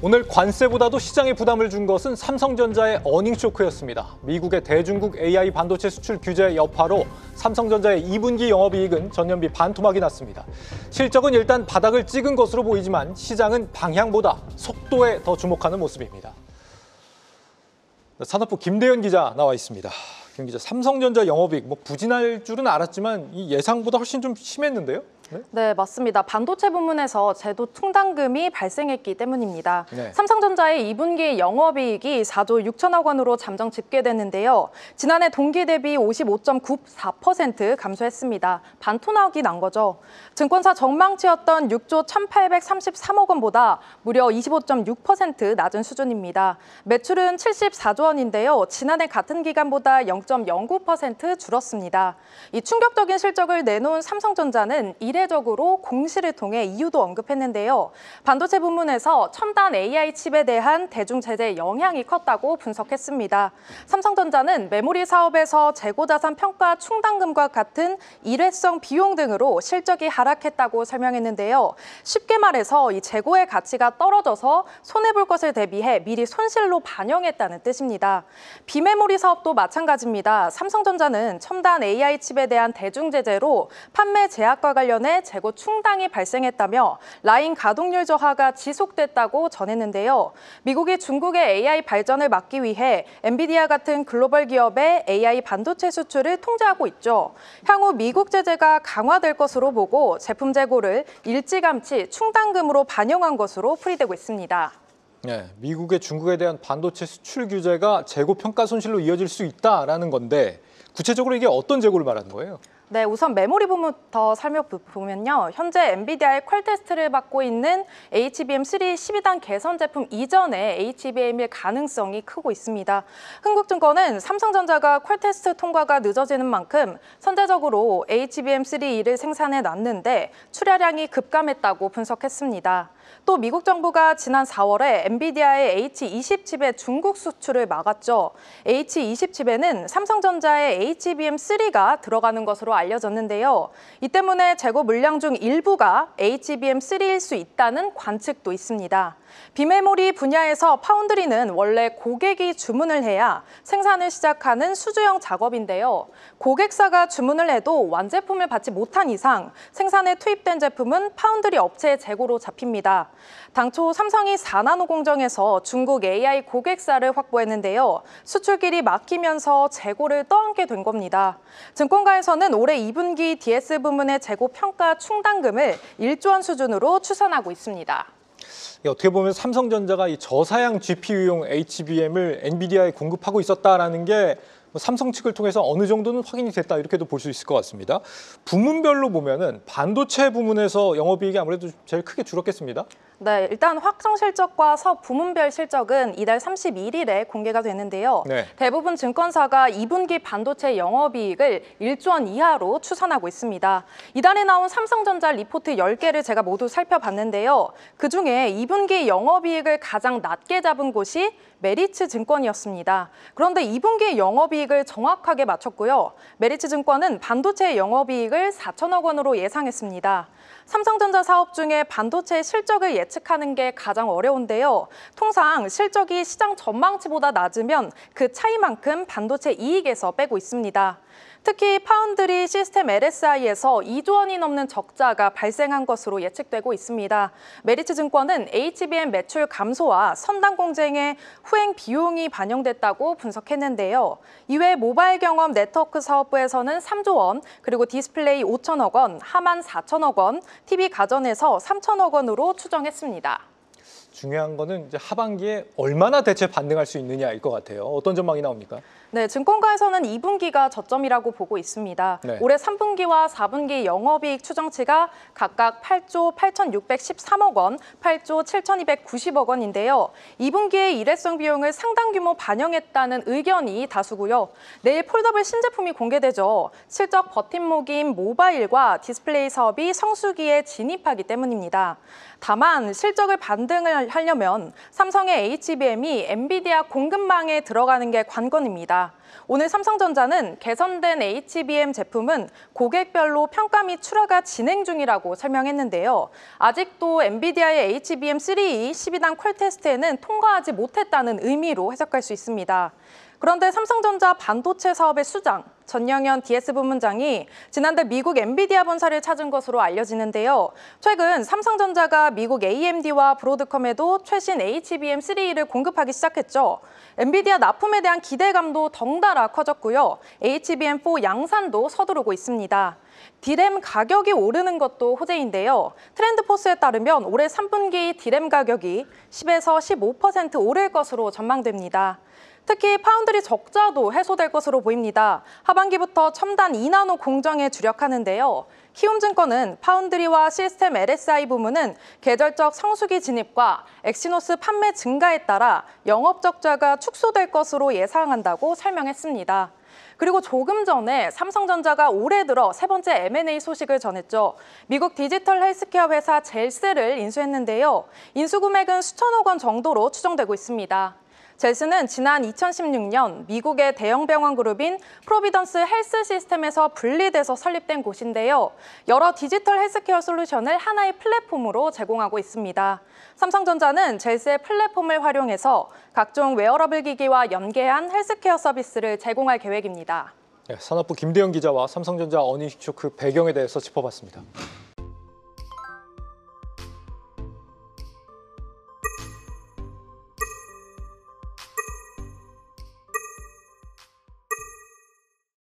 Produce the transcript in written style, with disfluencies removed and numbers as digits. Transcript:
오늘 관세보다도 시장에 부담을 준 것은 삼성전자의 어닝 쇼크였습니다. 미국의 대중국 AI 반도체 수출 규제 여파로 삼성전자의 2분기 영업이익은 전년비 반토막이 났습니다. 실적은 일단 바닥을 찍은 것으로 보이지만 시장은 방향보다 속도에 더 주목하는 모습입니다. 산업부 김대현 기자 나와 있습니다. 김 기자, 삼성전자 영업이익 부진할 줄은 알았지만 이 예상보다 훨씬 좀 심했는데요? 네, 맞습니다. 반도체 부문에서 제도 충당금이 발생했기 때문입니다. 네. 삼성전자의 2분기 영업이익이 4조 6천억 원으로 잠정 집계됐는데요. 지난해 동기 대비 55.94% 감소했습니다. 반토막이 난 거죠. 증권사 전망치였던 6조 1,833억 원보다 무려 25.6% 낮은 수준입니다. 매출은 74조 원인데요. 지난해 같은 기간보다 0.09% 줄었습니다. 이 충격적인 실적을 내놓은 삼성전자는 이례적으로 공시를 통해 이유도 언급했는데요. 반도체 부문에서 첨단 AI 칩에 대한 대중 제재 영향이 컸다고 분석했습니다. 삼성전자는 메모리 사업에서 재고자산 평가 충당금과 같은 일회성 비용 등으로 실적이 하락했다고 설명했는데요. 쉽게 말해서 이 재고의 가치가 떨어져서 손해볼 것을 대비해 미리 손실로 반영했다는 뜻입니다. 비메모리 사업도 마찬가지입니다. 삼성전자는 첨단 AI 칩에 대한 대중 제재로 판매 제약과 관련해 재고 충당이 발생했다며 라인 가동률 저하가 지속됐다고 전했는데요. 미국이 중국의 AI 발전을 막기 위해 엔비디아 같은 글로벌 기업의 AI 반도체 수출을 통제하고 있죠. 향후 미국 제재가 강화될 것으로 보고 제품 재고를 일찌감치 충당금으로 반영한 것으로 풀이되고 있습니다. 네, 미국의 중국에 대한 반도체 수출 규제가 재고 평가 손실로 이어질 수 있다라는 건데 구체적으로 이게 어떤 재고를 말하는 거예요? 네, 우선 메모리 부분부터 살펴보면요. 현재 엔비디아의 퀄 테스트를 받고 있는 HBM3 12단 개선 제품 이전에 HBM일 가능성이 크고 있습니다. 흥국증권은 삼성전자가 퀄 테스트 통과가 늦어지는 만큼 선제적으로 HBM3E를 생산해 놨는데 출하량이 급감했다고 분석했습니다. 또 미국 정부가 지난 4월에 엔비디아의 H20 칩의 중국 수출을 막았죠. H20 칩에는 삼성전자의 HBM3가 들어가는 것으로 알려졌는데요. 이 때문에 재고 물량 중 일부가 HBM3일 수 있다는 관측도 있습니다. 비메모리 분야에서 파운드리는 원래 고객이 주문을 해야 생산을 시작하는 수주형 작업인데요. 고객사가 주문을 해도 완제품을 받지 못한 이상 생산에 투입된 제품은 파운드리 업체의 재고로 잡힙니다. 당초 삼성이 4나노 공정에서 중국 AI 고객사를 확보했는데요. 수출길이 막히면서 재고를 떠안게 된 겁니다. 증권가에서는 올해 2분기 DS 부문의 재고 평가 충당금을 1조 원 수준으로 추산하고 있습니다. 어떻게 보면 삼성전자가 이 저사양 GPU용 HBM을 엔비디아에 공급하고 있었다라는 게 삼성 측을 통해서 어느 정도는 확인이 됐다 이렇게도 볼 수 있을 것 같습니다. 부문별로 보면은 반도체 부문에서 영업이익이 아무래도 제일 크게 줄었겠습니다. 네, 일단 확정 실적과 사업 부문별 실적은 이달 31일에 공개가 되는데요. 네. 대부분 증권사가 2분기 반도체 영업이익을 1조 원 이하로 추산하고 있습니다. 이달에 나온 삼성전자 리포트 10개를 제가 모두 살펴봤는데요. 그중에 2분기 영업이익을 가장 낮게 잡은 곳이 메리츠 증권이었습니다. 그런데 2분기 영업이익을 정확하게 맞췄고요. 메리츠 증권은 반도체 영업이익을 4천억 원으로 예상했습니다. 삼성전자 사업 중에 반도체 실적을 예측하는 게 가장 어려운데요. 통상 실적이 시장 전망치보다 낮으면 그 차이만큼 반도체 이익에서 빼고 있습니다. 특히 파운드리 시스템 LSI에서 2조 원이 넘는 적자가 발생한 것으로 예측되고 있습니다. 메리츠 증권은 HBM 매출 감소와 선단 공정의 후행 비용이 반영됐다고 분석했는데요. 이외 모바일 경험 네트워크 사업부에서는 3조 원, 그리고 디스플레이 5천억 원, 하만 4천억 원, TV 가전에서 3천억 원으로 추정했습니다. 중요한 거는 이제 하반기에 얼마나 대체 반등할 수 있느냐일 것 같아요. 어떤 전망이 나옵니까? 네, 증권가에서는 2분기가 저점이라고 보고 있습니다. 네. 올해 3분기와 4분기 영업이익 추정치가 각각 8조 8,613억 원, 8조 7,290억 원인데요. 2분기의 일회성 비용을 상당 규모 반영했다는 의견이 다수고요. 내일 폴더블 신제품이 공개되죠. 실적 버팀목인 모바일과 디스플레이 사업이 성수기에 진입하기 때문입니다. 다만 실적을 반등을 하려면 삼성의 HBM이 엔비디아 공급망에 들어가는 게 관건입니다. 오늘 삼성전자는 개선된 HBM 제품은 고객별로 평가 및 출하가 진행 중이라고 설명했는데요. 아직도 엔비디아의 HBM3E 12단 퀄 테스트에는 통과하지 못했다는 의미로 해석할 수 있습니다. 그런데 삼성전자 반도체 사업의 수장, 전영현 DS 부문장이 지난달 미국 엔비디아 본사를 찾은 것으로 알려지는데요. 최근 삼성전자가 미국 AMD와 브로드컴에도 최신 HBM3E를 공급하기 시작했죠. 엔비디아 납품에 대한 기대감도 덩달아 커졌고요. HBM4 양산도 서두르고 있습니다. 디램 가격이 오르는 것도 호재인데요. 트렌드포스에 따르면 올해 3분기 디램 가격이 10에서 15% 오를 것으로 전망됩니다. 특히 파운드리 적자도 해소될 것으로 보입니다. 하반기부터 첨단 2나노 공정에 주력하는데요. 키움증권은 파운드리와 시스템 LSI 부문은 계절적 성수기 진입과 엑시노스 판매 증가에 따라 영업 적자가 축소될 것으로 예상한다고 설명했습니다. 그리고 조금 전에 삼성전자가 올해 들어 세 번째 M&A 소식을 전했죠. 미국 디지털 헬스케어 회사 젤스를 인수했는데요. 인수 금액은 수천억 원 정도로 추정되고 있습니다. 젤스는 지난 2016년 미국의 대형 병원 그룹인 프로비던스 헬스 시스템에서 분리돼서 설립된 곳인데요. 여러 디지털 헬스케어 솔루션을 하나의 플랫폼으로 제공하고 있습니다. 삼성전자는 젤스의 플랫폼을 활용해서 각종 웨어러블 기기와 연계한 헬스케어 서비스를 제공할 계획입니다. 산업부 김대영 기자와 삼성전자 어닝 쇼크 배경에 대해서 짚어봤습니다.